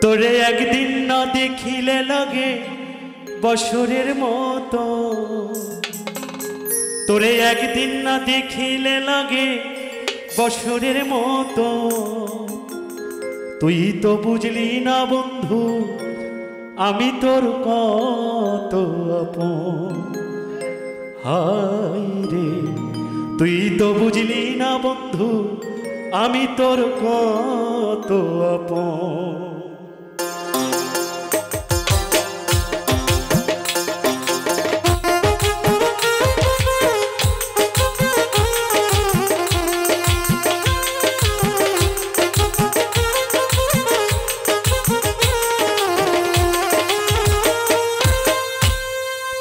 তোরে একদিন না দেখিলে লাগে বছরের মতো, তোরে একদিন না দেখিলে লাগে বছরের মতো। তুই তো বুঝলি না বন্ধু আমি তোর কত আপন। হায় রে তুই তো বুঝলি না বন্ধু আমি তোর কত আপন।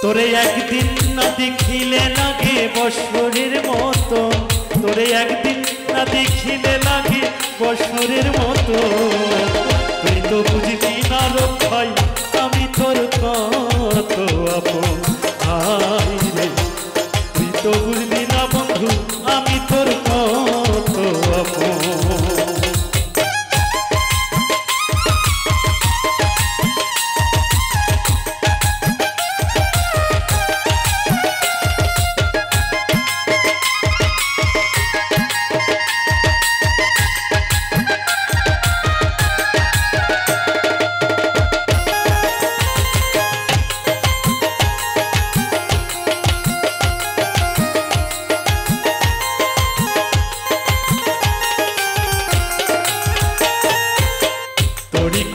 তোরে একদিন না দেখিলে লাগে বছরের মতো, তোরে একদিন না দেখিলে লাগে বছরের মতো। তুই তো বুঝলি না রক্ষাই আমি তোর কত আপন। হায় রে তুই তো বুঝলি না বন্ধু আমি তোর কত আপন।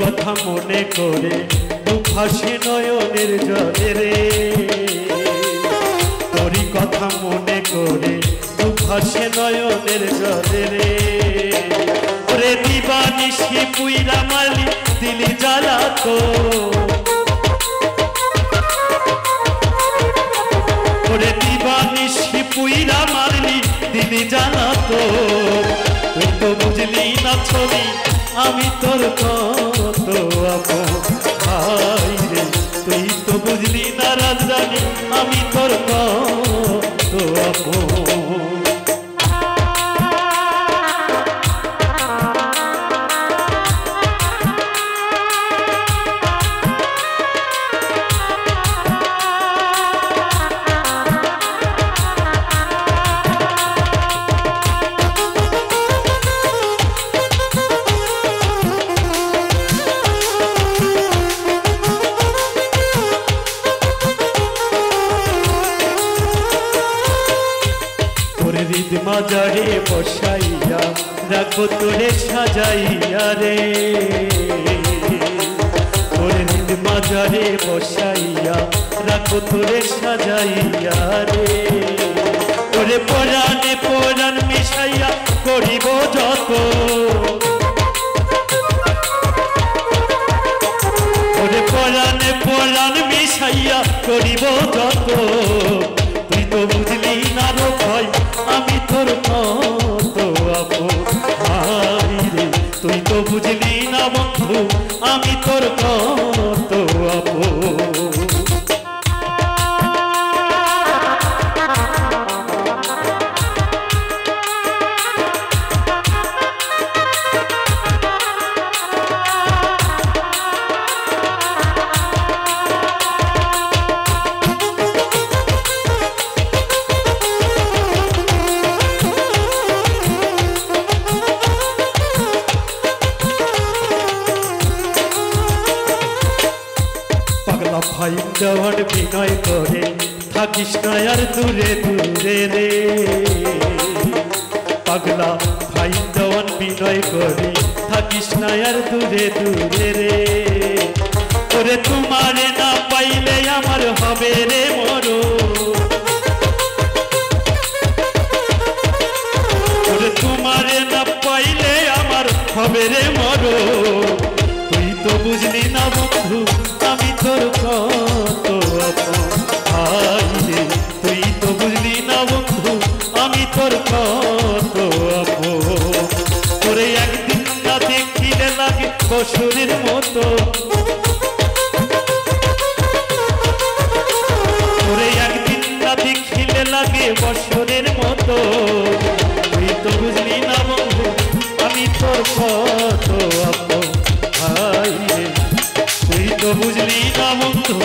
কথা মনে করে দুভাসে নয়নের জলে রে, তোরই কথা মনে করে দুভাসে নয়নের জলে রে। ওরে দিবানিশি পুইরা মালি দিলি জ্বালা তো, ওরে দিবানিশি পুইরা মারলি দিলি জ্বালা তো। তুই তো বুঝলি না ছবি আমি তোর কত আপন। হায় রে তুই তো বুঝলি না রাজরানী আমি তোর কত আপন। হৃদ মাজারে বসাইয়া রাখবো তোরে সাজাইয়া রে, তোর হৃদ মাজারে বসাইয়া রাখবো তোরে সাজাইয়া রে। তোরে পরাণে পরাণ মিশাইয়া করিব যত, তোরে পরাণে পরাণ মিশাইয়া করিব যত। তুই তো বুঝলি না রো ভাই আমি তোর কত আপন। হায় রে তুই তো বুঝলি না বন্ধু আমি তোর কত আপন। ভাই দেওয়ান বিনয় করে থাকিস না আর দূরে দূরে রে, পাগলা ভাই দেওয়ান বিনয় করে থাকিস না আর দূরে দূরে রে। ওরে তোমারে না পাইলে আমার হবে রে মরো, ওরে তোমারে না পাইলে আমার হবে রে মরো। তুই তো বুঝলি না বন্ধু আমি তোর কত আপন। হায় রে তুই তো বুঝলি না বন্ধু আমি তোর কত আপন। তোরে একদিন না দেখিলে লাগে বছরের মতো, তোরে একদিন না দেখিলে লাগে বছরের মতো। তুই তো বুঝলি না বন্ধু আমি তোর কত আপন। হায় রে তো বুঝলি না বন্ধু